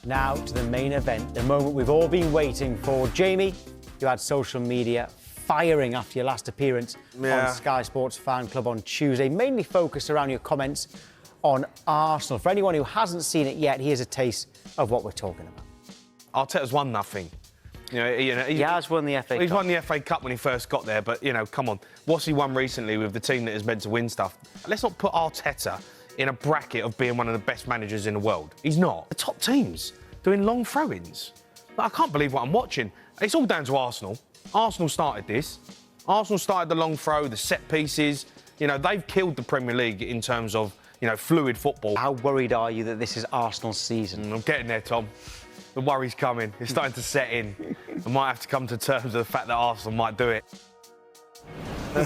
Now to the main event, the moment we've all been waiting for. Jamie, you had social media firing after your last appearance on Sky Sports Fan Club on Tuesday, mainly focused around your comments on Arsenal. For anyone who hasn't seen it yet, here's a taste of what we're talking about. Arteta's won nothing. He has won the FA Cup. He's won the FA Cup when he first got there, but, come on. What's he won recently with the team that is meant to win stuff? Let's not put Arteta in a bracket of being one of the best managers in the world. He's not. The top teams doing long throw-ins. I can't believe what I'm watching. It's all down to Arsenal. Arsenal started this. Arsenal started the long throw, the set pieces. They've killed the Premier League in terms of, fluid football. How worried are you that this is Arsenal's season? I'm getting there, Tom. The worry's coming. It's starting to set in. I might have to come to terms with the fact that Arsenal might do it. By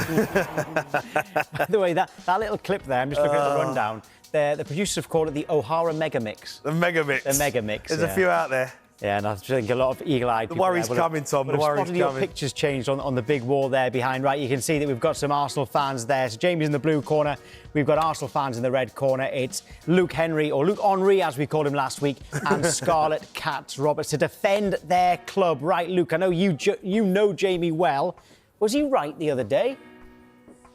the way, that little clip there, I'm just looking at the rundown. The producers have called it the O'Hara Mega Mix. The Mega Mix. The Mega Mix. There's a few out there. Yeah, and I think a lot of eagle-eyed people. The worry's coming, Tom. The worry's coming. Your pictures changed on the big wall there behind. Right, you can see that we've got some Arsenal fans there. So Jamie's in the blue corner. We've got Arsenal fans in the red corner. It's Luke Henry, or Luke Henry, as we called him last week, and Scarlett Cat Roberts to defend their club. Right, Luke, I know you know Jamie well. Was he right the other day?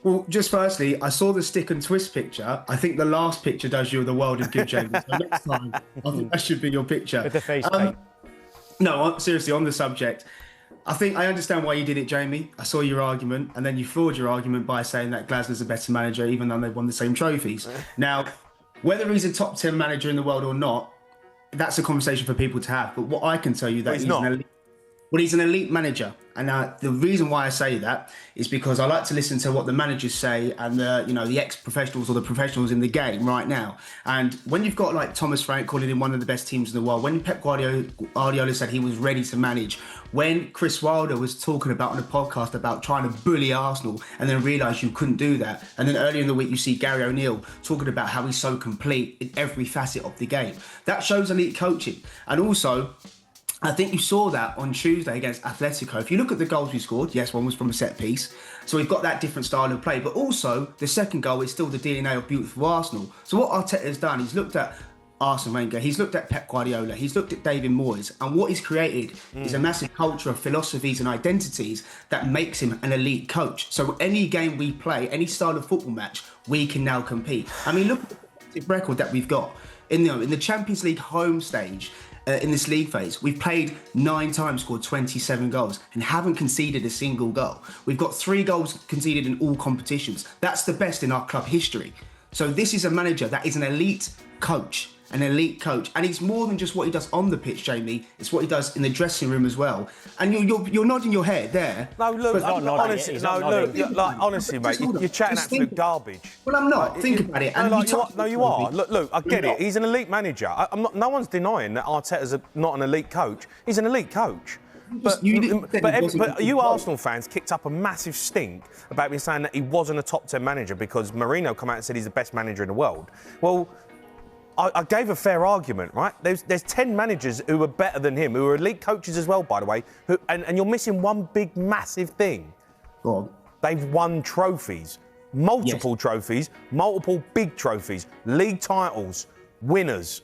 Well, just firstly, I saw the stick and twist picture. I think the last picture does you the world of good, Jamie. So next time, I think that should be your picture. With the face paint. No, seriously, on the subject, I think I understand why you did it, Jamie. I saw your argument, and then you flawed your argument by saying that Glasner's a better manager, even though they've won the same trophies. Now, whether he's a top 10 manager in the world or not, that's a conversation for people to have. But what I can tell you that he's an elite manager. And the reason why I say that is because I like to listen to what the managers say and the ex-professionals or the professionals in the game right now. And when you've got like Thomas Frank calling him one of the best teams in the world, when Pep Guardiola said he was ready to manage, when Chris Wilder was talking about on a podcast about trying to bully Arsenal and then realised you couldn't do that. And then earlier in the week, you see Gary O'Neill talking about how he's so complete in every facet of the game. That shows elite coaching. And also, I think you saw that on Tuesday against Atletico. If you look at the goals we scored, yes, one was from a set piece. So we've got that different style of play. But also, the second goal is still the DNA of beautiful Arsenal. So what Arteta has done, he's looked at Arsene Wenger, he's looked at Pep Guardiola, he's looked at David Moyes. And what he's created is a massive culture of philosophies and identities that makes him an elite coach. So any game we play, any style of football match, we can now compete. I mean, look at the record that we've got. In the Champions League home stage, in this league phase, we've played 9 times, scored 27 goals and haven't conceded a single goal. We've got 3 goals conceded in all competitions. That's the best in our club history. So this is a manager that is an elite coach. And he's more than just what he does on the pitch, Jamie. It's what he does in the dressing room as well. And you're nodding your head there. No, look, honestly, mate, you're chatting absolute garbage. Well, I'm not. Think about it. You are. Look, I get it. He's an elite manager. No one's denying that Arteta's not an elite coach. He's an elite coach. But you Arsenal fans kicked up a massive stink about me saying that he wasn't a top 10 manager because Mourinho come out and said he's the best manager in the world. Well, I gave a fair argument, right? There's 10 managers who are better than him, who are elite coaches as well, by the way, and you're missing one big, massive thing. Go on. They've won trophies, multiple trophies, multiple big trophies, league titles, winners,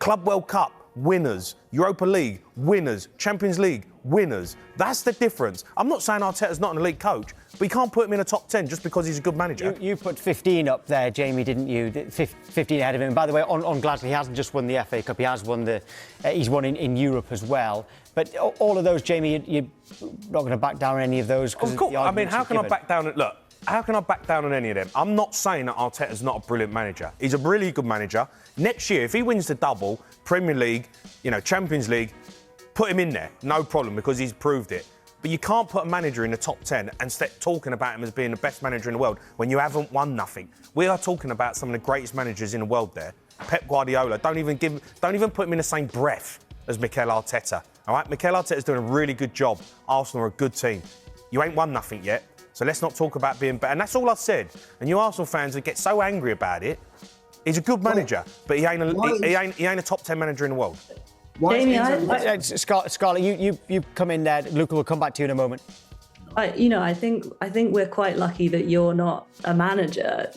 Club World Cup, winners, Europa League, winners, Champions League, winners. That's the difference. I'm not saying Arteta's not an elite coach, but you can't put him in a top 10 just because he's a good manager. You put 15 up there, Jamie, didn't you? 15 ahead of him. And by the way, on Glasgow, he hasn't just won the FA Cup, he has won he's won in Europe as well. But all of those, Jamie, you're not going to back down on any of those? Of course. I mean, how can I back down? Look, how can I back down on any of them? I'm not saying that Arteta's not a brilliant manager. He's a really good manager. Next year, if he wins the double, Premier League, Champions League, put him in there, no problem, because he's proved it. But you can't put a manager in the top 10 and start talking about him as being the best manager in the world when you haven't won nothing. We are talking about some of the greatest managers in the world there. Pep Guardiola, don't even put him in the same breath as Mikel Arteta. All right, Mikel Arteta's doing a really good job. Arsenal are a good team. You ain't won nothing yet, so let's not talk about being better. And that's all I said. And you Arsenal fans that get so angry about it, he's a good manager, but he ain't a top 10 manager in the world. Jamie, Scarlett, you come in there. Luca will come back to you in a moment. I think we're quite lucky that you're not a manager.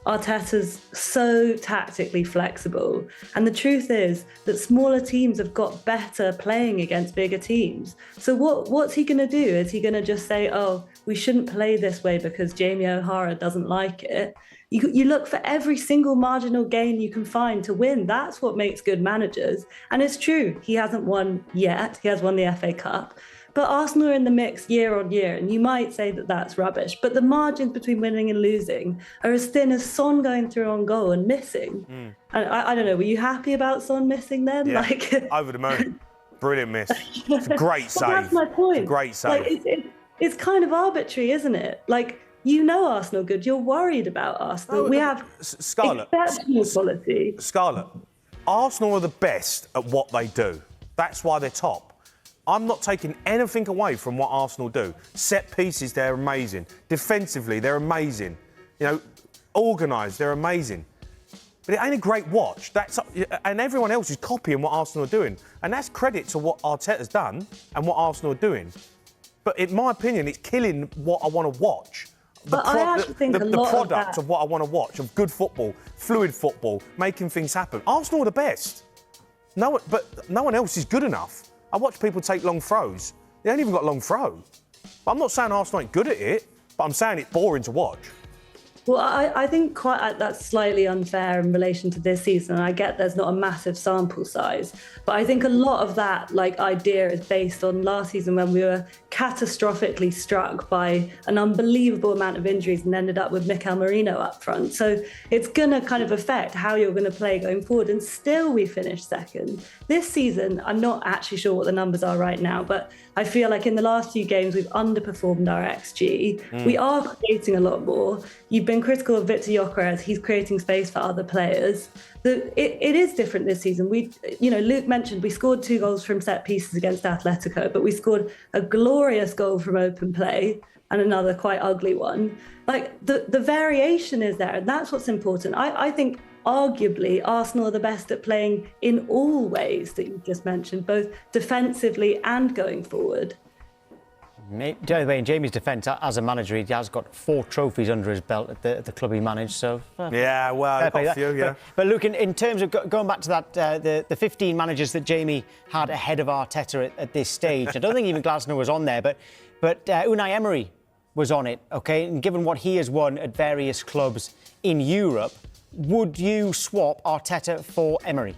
Arteta's so tactically flexible. And the truth is that smaller teams have got better playing against bigger teams. So what's he going to do? Is he going to just say, oh, we shouldn't play this way because JamieOHara doesn't like it? You look for every single marginal gain you can find to win. That's what makes good managers. And it's true, he hasn't won yet. He has won the FA Cup. But Arsenal are in the mix year on year, and you might say that that's rubbish. But the margins between winning and losing are as thin as Son going through on goal and missing. And I don't know, were you happy about Son missing then? Yeah, over the moon. Brilliant miss. It's a great save. That's my point. It's a great save. Like, it's kind of arbitrary, isn't it? Like, you know Arsenal good. You're worried about Arsenal. We have Scarlett, exceptional quality. Scarlett, Arsenal are the best at what they do. That's why they're top. I'm not taking anything away from what Arsenal do. Set pieces, they're amazing. Defensively, they're amazing. You know, organised, they're amazing. But it ain't a great watch. And everyone else is copying what Arsenal are doing. And that's credit to what Arteta's done and what Arsenal are doing. But in my opinion, it's killing what I want to watch. The product of what I want to watch, of good football, fluid football, making things happen. Arsenal are the best. But no one else is good enough. I watch people take long throws. They ain't even got long throw. But I'm not saying Arsenal ain't good at it, but I'm saying it's boring to watch. Well, I think that's slightly unfair in relation to this season. I get there's not a massive sample size, but I think a lot of that idea is based on last season when we were catastrophically struck by an unbelievable amount of injuries and ended up with Mikel Merino up front. So it's going to kind of affect how you're going to play going forward. And still we finished second. This season, I'm not actually sure what the numbers are right now, but I feel like in the last few games we've underperformed our XG. We are creating a lot more. You've been critical of Victor Gyökeres as he's creating space for other players. It is different this season. Luke mentioned we scored 2 goals from set pieces against Atletico, but we scored a glorious goal from open play and another quite ugly one. Like the variation is there, and that's what's important. I think arguably Arsenal are the best at playing in all ways that you just mentioned, both defensively and going forward. By the way, in Jamie's defence, as a manager, he has got 4 trophies under his belt at the club he managed. So yeah, well, I've got a few, yeah. But look, in terms of going back to that, the 15 managers that Jamie had ahead of Arteta at this stage, I don't think even Glasner was on there, but Unai Emery was on it. Okay, and given what he has won at various clubs in Europe, would you swap Arteta for Emery?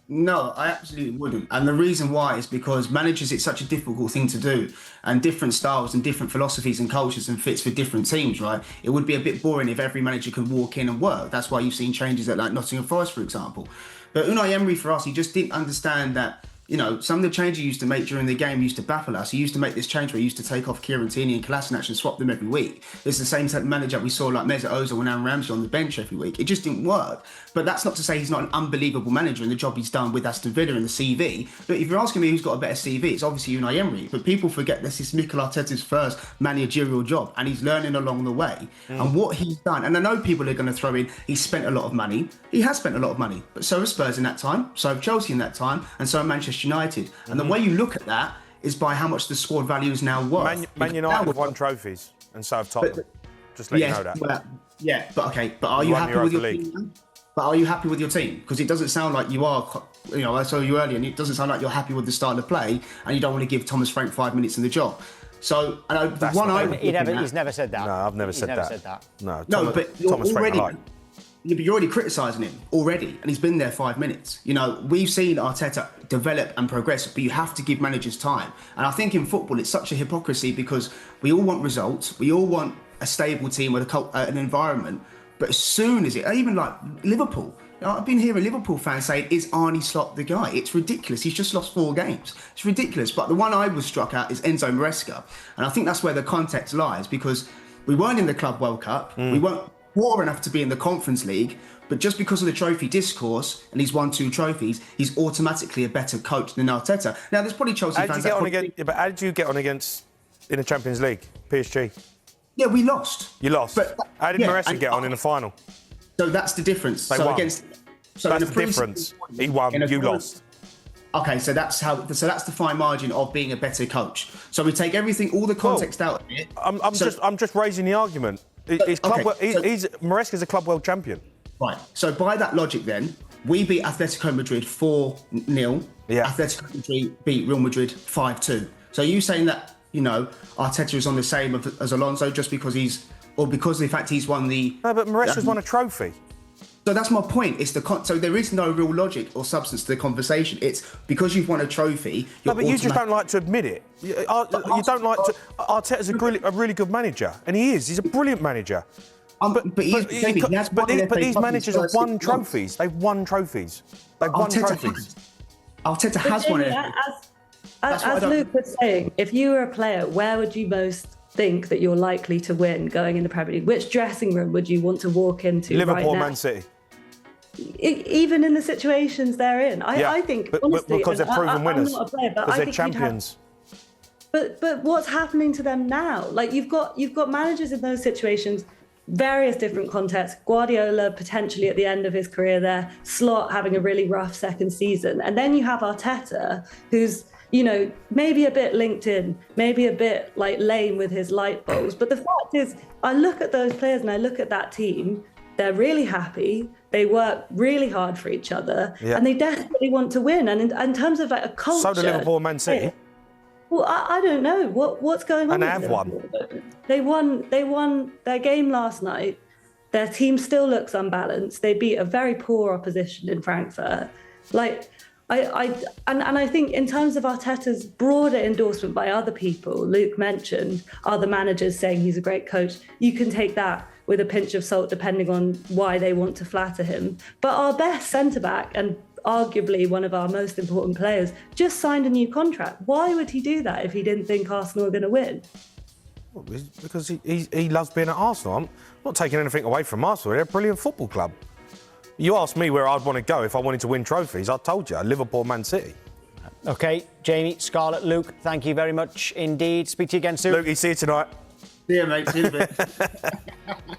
No, I absolutely wouldn't. And the reason why is because managers, it's such a difficult thing to do, and different styles and different philosophies and cultures and fits for different teams, right? It would be a bit boring if every manager could walk in and work. That's why you've seen changes at Nottingham Forest, for example. But Unai Emery, for us, he just didn't understand that, some of the changes he used to make during the game used to baffle us. He used to make this change where he used to take off Kieran Tierney and Kolasinac and swap them every week. It's the same type of manager we saw like Mesut Ozil and Aaron Ramsey on the bench every week. It just didn't work. But that's not to say he's not an unbelievable manager in the job he's done with Aston Villa and the CV. But if you're asking me who's got a better CV, it's obviously Unai Emery. But people forget this is Mikel Arteta's first managerial job, and he's learning along the way. And what he's done, and I know people are going to throw in, he spent a lot of money. He has spent a lot of money. But so have Spurs in that time, so have Chelsea in that time, and so have Manchester United. And the way you look at that is by how much the squad value is now worth. Man United have won trophies, and so have Tottenham. Just let you know that. But are you happy with your team now? But are you happy with your team? Because it doesn't sound like you are. I saw you earlier, and it doesn't sound like you're happy with the style of play, and you don't want to give Thomas Frank 5 minutes in the job. So, I know he's never said that. No, I've never said that. No, but Thomas Frank, you're already criticising him already, and he's been there 5 minutes. We've seen Arteta develop and progress, but you have to give managers time. And I think in football, it's such a hypocrisy because we all want results, we all want a stable team with an environment. But as soon as even like Liverpool, I've been hearing Liverpool fans saying, "Is Arne Slot the guy?" It's ridiculous. He's just lost 4 games. It's ridiculous. But the one I was struck at is Enzo Maresca, and I think that's where the context lies because we weren't in the Club World Cup, we weren't poor enough to be in the Conference League, but just because of the trophy discourse and he's won 2 trophies, he's automatically a better coach than Arteta. Now, there's probably Chelsea fans. But how did you get on against in the Champions League, PSG? Yeah, we lost. You lost. But, how did Maresca get on in the final? So that's the difference. They won. That's the difference. He won. You lost. Okay, so that's the fine margin of being a better coach. So we take everything, all the context out of it. I'm just raising the argument. Maresca's a Club World Champion. Right. So by that logic, then we beat Atletico Madrid 4-0. Yeah. Atletico Madrid beat Real Madrid 5-2. So are you saying that Arteta is on the same as Alonso just because because of the fact he's won the? No, but Maresca's won a trophy. So that's my point. It's so there is no real logic or substance to the conversation. It's because you've won a trophy. No, but you just don't like to admit it. You don't like to. Arteta's a really good manager, and he is. He's a brilliant manager. But these managers have won trophies. They've won trophies. Arteta has won it. As Luke was saying, if you were a player, where would you most think that you're likely to win going in the Premier League? Which dressing room would you want to walk into? Liverpool, right now? Man City. Even in the situations they're in, I think honestly, because they're proven winners. I'm not a player, but because I they're think champions. But what's happening to them now? Like you've got managers in those situations, various different contexts. Guardiola potentially at the end of his career there, Slot having a really rough second season, and then you have Arteta, who's maybe a bit linked in, maybe a bit like lame with his light bulbs. But the fact is, I look at those players and I look at that team. They're really happy. They work really hard for each other, and they desperately want to win. And in terms of like a culture, so do Liverpool, Man City. Well, I don't know what's going on. And have won. They won their game last night. Their team still looks unbalanced. They beat a very poor opposition in Frankfurt. I think in terms of Arteta's broader endorsement by other people, Luke mentioned other managers saying he's a great coach. You can take that with a pinch of salt depending on why they want to flatter him. But our best centre-back and arguably one of our most important players just signed a new contract. Why would he do that if he didn't think Arsenal are going to win? Well, because he loves being at Arsenal. I'm not taking anything away from Arsenal. They're a brilliant football club. You asked me where I'd want to go if I wanted to win trophies. I told you, Liverpool, Man City. OK, Jamie, Scarlett, Luke, thank you very much indeed. Speak to you again soon. Luke, see you tonight. See you, mate. See you in a bit.